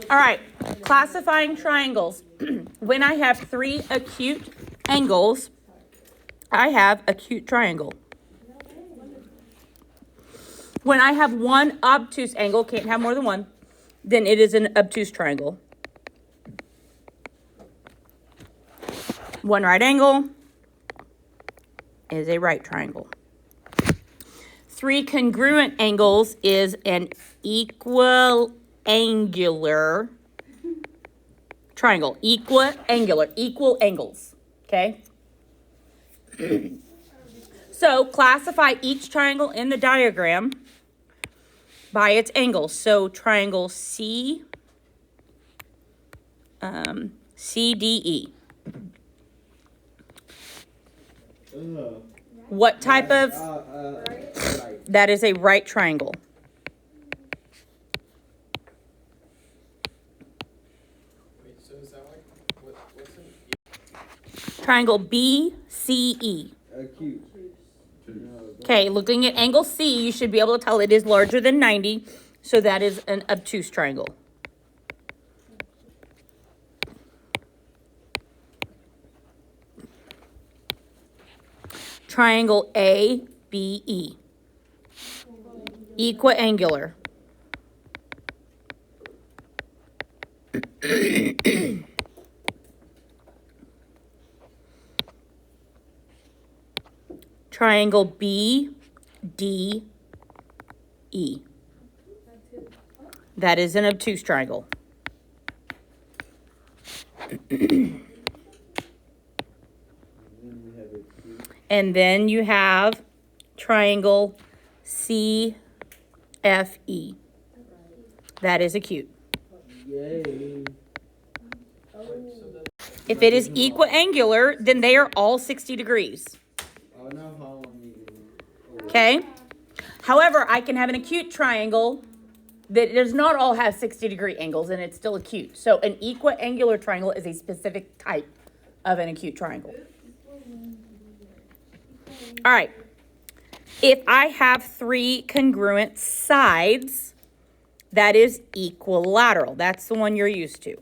All right, classifying triangles. When I have three acute angles, I have acute triangle. When I have one obtuse angle, can't have more than one, then it is an obtuse triangle. One right angle is a right triangle. Three congruent angles is an equiangular triangle. Equiangular, equal angles, okay? So classify each triangle in the diagram by its angles. So triangle CDE. What type of? That is a right triangle. Wait, so is that like what's an Triangle BCE. Acute. Okay, looking at angle C, you should be able to tell it is larger than 90, so that is an obtuse triangle. Triangle ABE. Equiangular. Triangle BDE. That is an obtuse triangle. And then you have triangle CFE. That is acute. Yay. If it is equiangular, then they are all 60 degrees. Okay? However, I can have an acute triangle that does not all have 60-degree angles, and it's still acute. So an equiangular triangle is a specific type of an acute triangle. All right. If I have three congruent sides, that is equilateral. That's the one you're used to.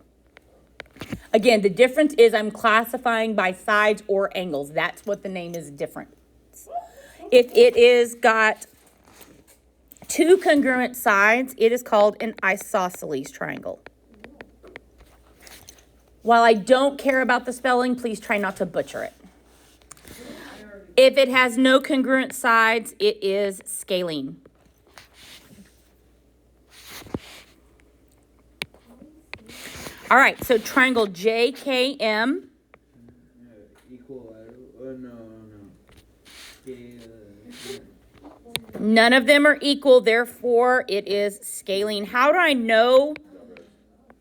Again, the difference is I'm classifying by sides or angles. That's what the name is different. If it is got two congruent sides, it is called an isosceles triangle. While I don't care about the spelling, please try not to butcher it. If it has no congruent sides, it is scalene. All right, so triangle JKM. None of them are equal, therefore it is scalene. How do I know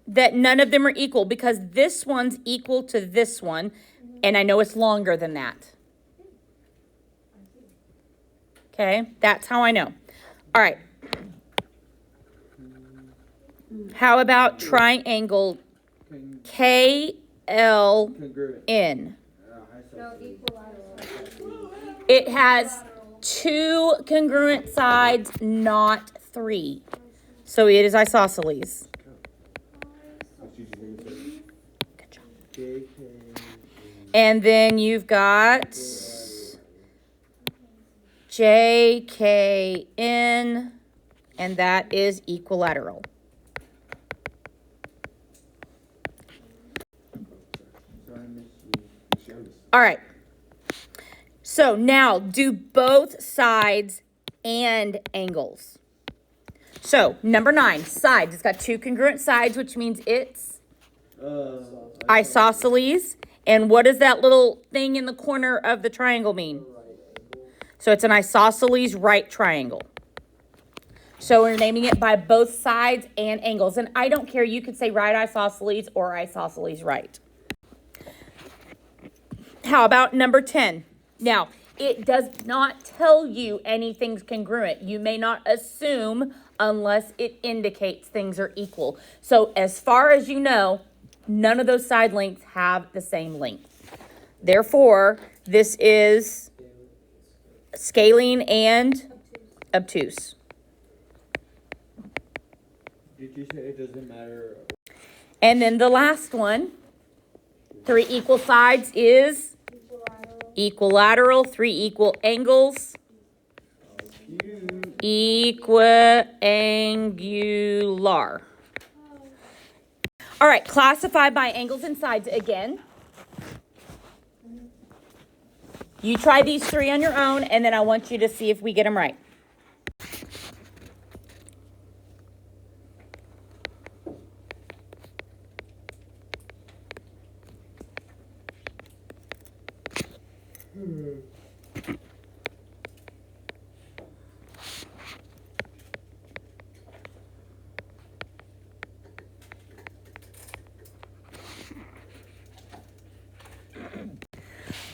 that none of them are equal? Because this one's equal to this one, and I know it's longer than that. Okay, that's how I know. All right. How about triangle KLN? It has two congruent sides, not three. So it is isosceles. Good job. And then you've got JKN, and that is equilateral. All right. So now do both sides and angles. So number 9, sides. It's got two congruent sides, which means it's isosceles. And what does that little thing in the corner of the triangle mean? So it's an isosceles right triangle. So we're naming it by both sides and angles. And I don't care. You could say right isosceles or isosceles right. How about number 10? Now, it does not tell you anything's congruent. You may not assume unless it indicates things are equal. So as far as you know, none of those side lengths have the same length. Therefore, this is scalene and obtuse. Did you say it doesn't matter? And then the last one, 3 equal sides is equilateral, 3 equal angles, equiangular. All right, classify by angles and sides again. You try these 3 on your own, and then I want you to see if we get them right.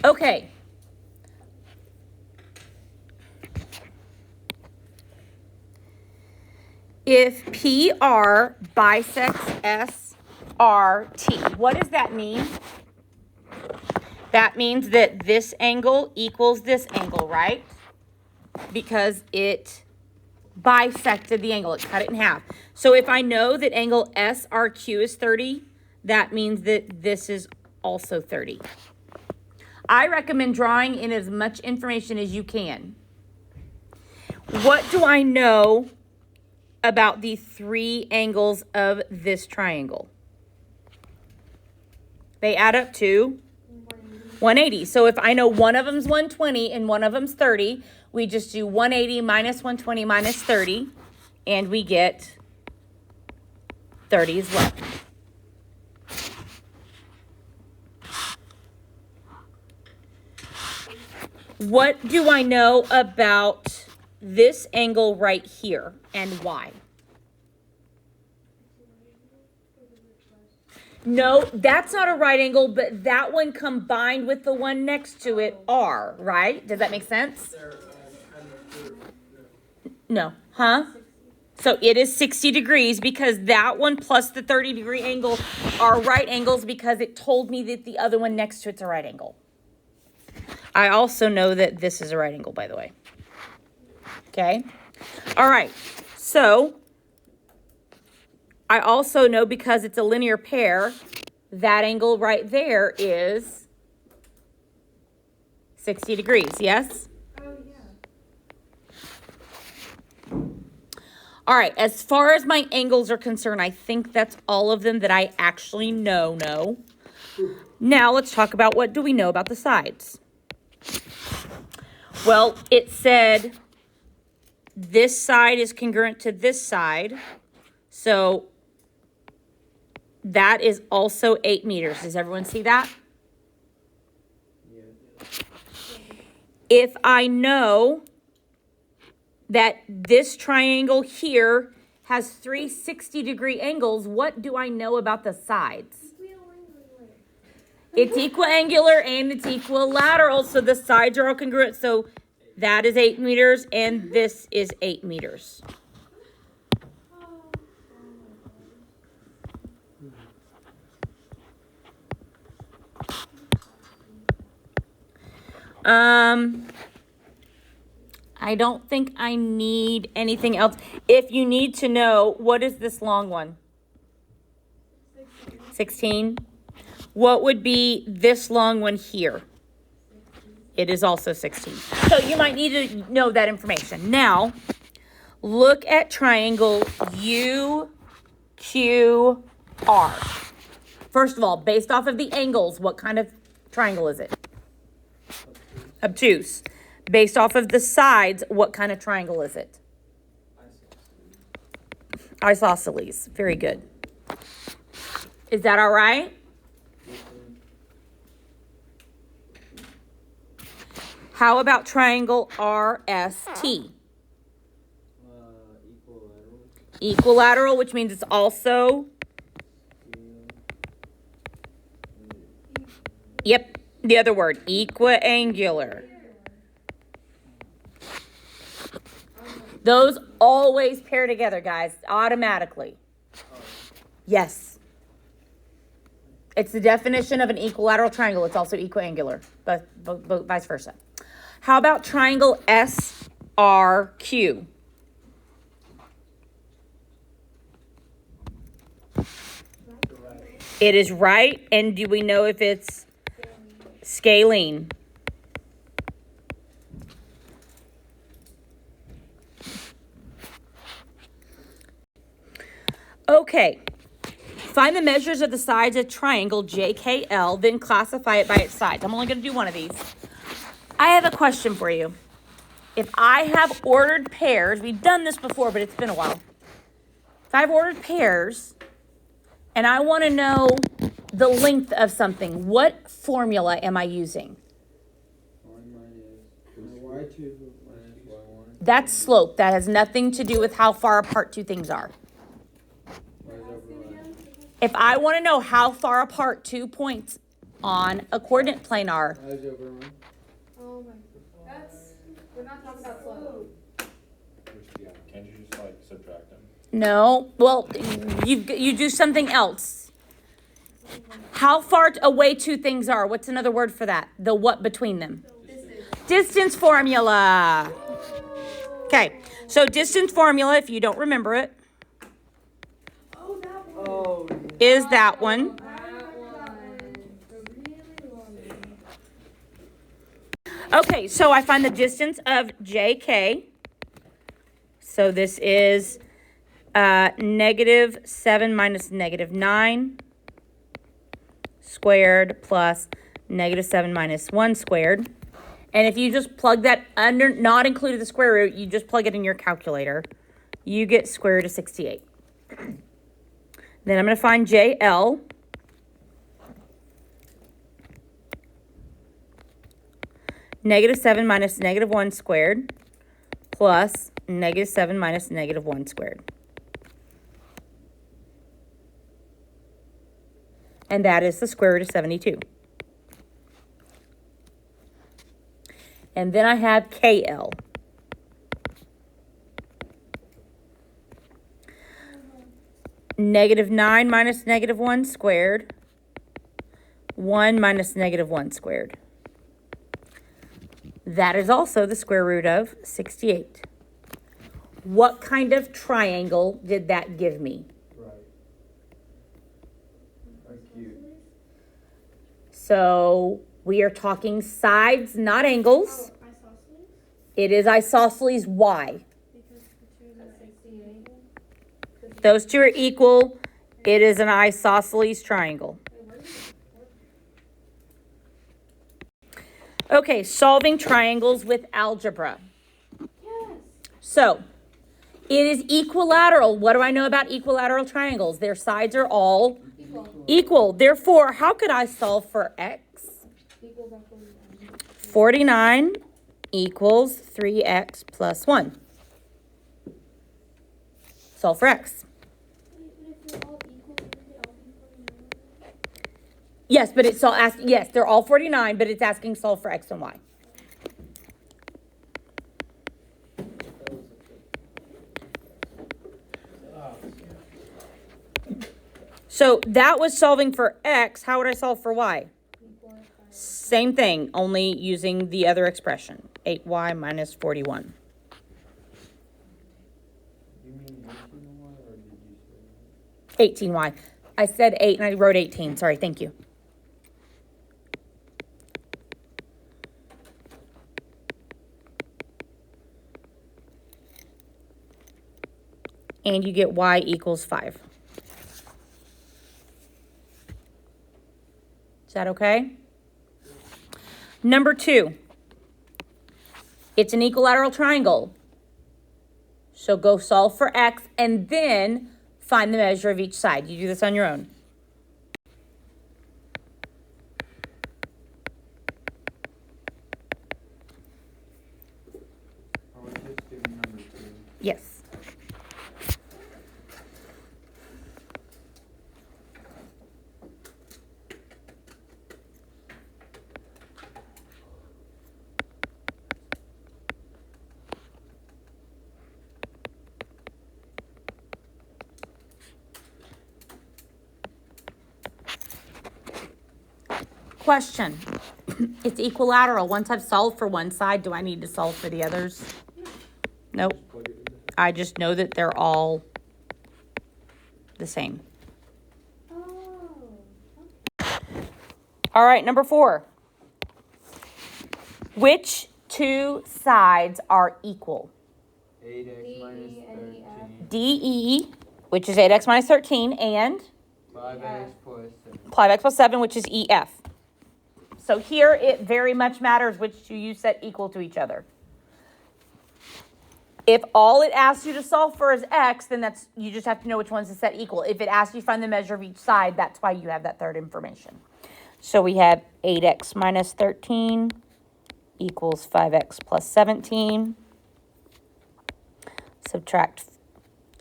Okay. If PR bisects SRT, what does that mean? That means that this angle equals this angle, right? Because it bisected the angle, it cut it in half. So if I know that angle SRQ is 30, that means that this is also 30. I recommend drawing in as much information as you can. What do I know about the 3 angles of this triangle? They add up to 180. So if I know one of them's 120 and one of them's 30, we just do 180 minus 120 minus 30, and we get 30 as well. What do I know about this angle right here and why? No, that's not a right angle, but that one combined with the one next to it are, right? Does that make sense? They're kind of No. Huh? So it is 60 degrees because that one plus the 30-degree angle are right angles because it told me that the other one next to it's a right angle. I also know that this is a right angle, by the way. Okay? All right. So I also know because it's a linear pair, that angle right there is 60 degrees, yes? Oh, yeah. All right, as far as my angles are concerned, I think that's all of them that I actually know. Now let's talk about what do we know about the sides. Well, it said this side is congruent to this side, so that is also 8 meters. Does everyone see that? Yeah. If I know that this triangle here has 3 60-degree angles, what do I know about the sides? It's equiangular and it's equilateral, so the sides are all congruent. So that is 8 meters and this is 8 meters. I don't think I need anything else. If you need to know, what is this long one? 16. What would be this long one here? It is also 16. So you might need to know that information. Now, look at triangle UQR. First of all, based off of the angles, what kind of triangle is it? Obtuse. Based off of the sides, what kind of triangle is it? Isosceles. Very good. Is that all right? How about triangle RST? Equilateral. Equilateral, which means it's also, yep, the other word, equiangular. Those always pair together, guys, automatically. Yes. It's the definition of an equilateral triangle. It's also equiangular, but vice versa. How about triangle SRQ? It is right. And do we know if it's scalene? Okay. Find the measures of the sides of triangle JKL, then classify it by its sides. I'm only going to do one of these. I have a question for you. If I have ordered pairs, we've done this before, but it's been a while. If I've ordered pairs and I want to know the length of something, what formula am I using? Y2 minus Y1. That's slope. That has nothing to do with how far apart two things are. Y is over Y. If I want to know how far apart 2 points on a coordinate plane are, Y is over 1. Oh my, that's, we're not talking about slope. Can't you just like subtract them? no, well, you do something else. How far away two things are. What's another word for that? The what between them? Distance formula. Okay, so distance formula, if you don't remember it, Oh, that one. Oh, is that one. That one. The really long one. Okay, so I find the distance of JK. So this is -7 minus -9 squared plus -7 minus 1 squared. And if you just plug that under, not included the square root, you just plug it in your calculator, you get square root of 68. Then I'm going to find JL. -7 minus -1 squared plus -7 minus -1 squared. And that is the square root of 72. And then I have KL. -9 minus -1 squared. 1 minus -1 squared. That is also the square root of 68. What kind of triangle did that give me? right. Acute. So we are talking sides, not angles. Oh, isosceles? It is isosceles Y. Because the two are 68. Those two are equal. It is an isosceles triangle. Okay, solving triangles with algebra. Yes. So, it is equilateral. What do I know about equilateral triangles? Their sides are all Equal. equal. Therefore, how could I solve for x? Equals equals. 49 equals 3x plus 1. Solve for x. But if they're all equal, wouldn't they all be 49? Yes, but it's all asking, yes, they're all 49, but it's asking solve for x and y. So that was solving for x. How would I solve for y? Same thing, only using the other expression. 8y minus 41. You mean 18Y or did you say 18y. I said 8 and I wrote 18. Sorry, thank you. And you get y equals 5. Is that okay? Number 2. It's an equilateral triangle. So go solve for x and then find the measure of each side. You do this on your own. Are we just doing number 2? Yes. Question. It's equilateral. Once I've solved for one side, do I need to solve for the others? Nope. Plug it in there. I just know that they're all the same. Oh. All right, number 4. Which two sides are equal? 8x minus DE and 13. DE, which is 8x minus 13, and 5x plus 7. 5x plus 7, which is EF. So here it very much matters which two you set equal to each other. If all it asks you to solve for is x, then you just have to know which ones to set equal. If it asks you to find the measure of each side, that's why you have that third information. So we have 8x minus 13 equals 5x plus 17. Subtract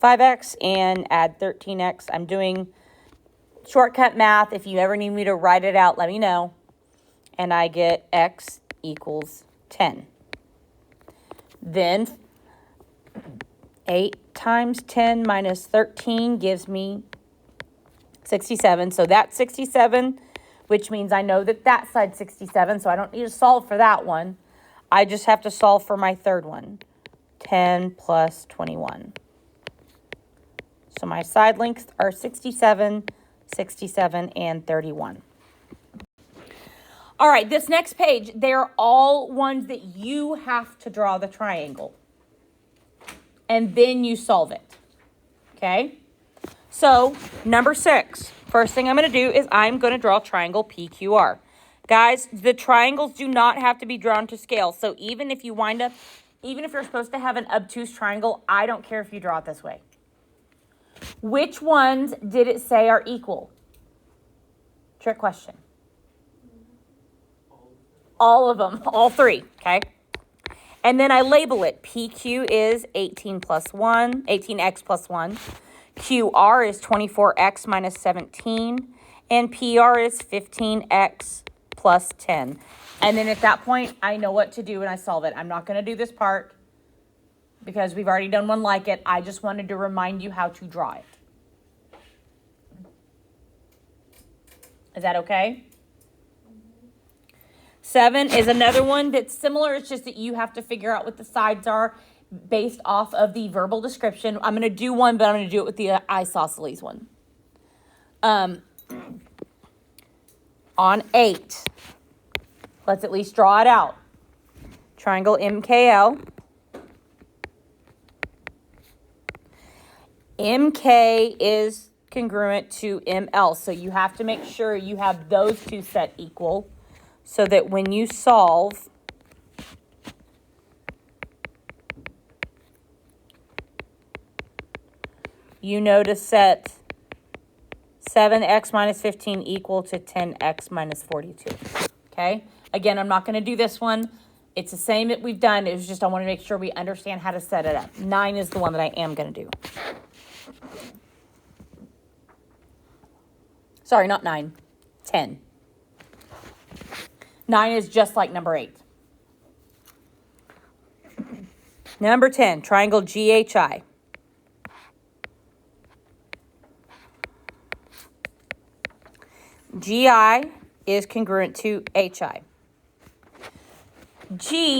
5x and add 13x. I'm doing shortcut math. If you ever need me to write it out, let me know. And I get x equals 10. Then 8 times 10 minus 13 gives me 67. So that's 67, which means I know that that side's 67, so I don't need to solve for that one. I just have to solve for my third one, 10 plus 21. So my side lengths are 67, 67, and 31. All right, this next page, they're all ones that you have to draw the triangle. And then you solve it. Okay? So, number 6. First thing I'm going to do is I'm going to draw triangle PQR. Guys, the triangles do not have to be drawn to scale. So even if you're supposed to have an obtuse triangle, I don't care if you draw it this way. Which ones did it say are equal? Trick question. All of them, all 3, okay? And then I label it. PQ is 18x plus 1. QR is 24x minus 17. And PR is 15x plus 10. And then at that point, I know what to do when I solve it. I'm not going to do this part because we've already done one like it. I just wanted to remind you how to draw it. Is that okay? 7 is another one that's similar. It's just that you have to figure out what the sides are based off of the verbal description. I'm going to do one, but I'm going to do it with the isosceles one. On 8, let's at least draw it out. Triangle MKL. MK is congruent to ML, so you have to make sure you have those two set equal so that when you solve, you know to set 7x minus 15 equal to 10x minus 42. Okay? Again, I'm not going to do this one. It's the same that we've done. It was just I want to make sure we understand how to set it up. 9 is the one that I am going to do. Sorry, not 9. 10. 9 is just like number 8. Number 10, triangle GHI. GI is congruent to HI. GH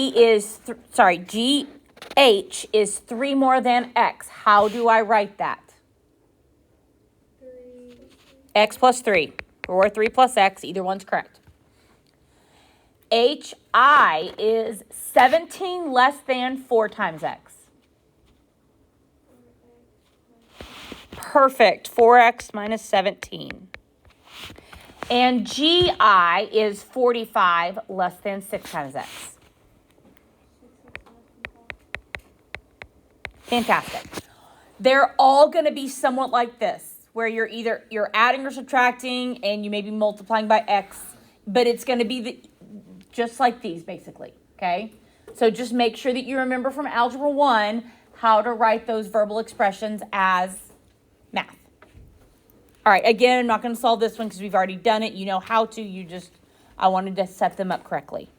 is 3 more than X. How do I write that? 3. X plus 3, or 3 plus X, either one's correct. HI is 17 less than 4 times X. Perfect, 4X minus 17. And GI is 45 less than 6 times X. Fantastic. They're all going to be somewhat like this, where you're adding or subtracting and you may be multiplying by X, but it's going to be just like these basically, okay? So just make sure that you remember from Algebra 1 how to write those verbal expressions as math. All right, again, I'm not going to solve this one because we've already done it. You know how to, I wanted to set them up correctly.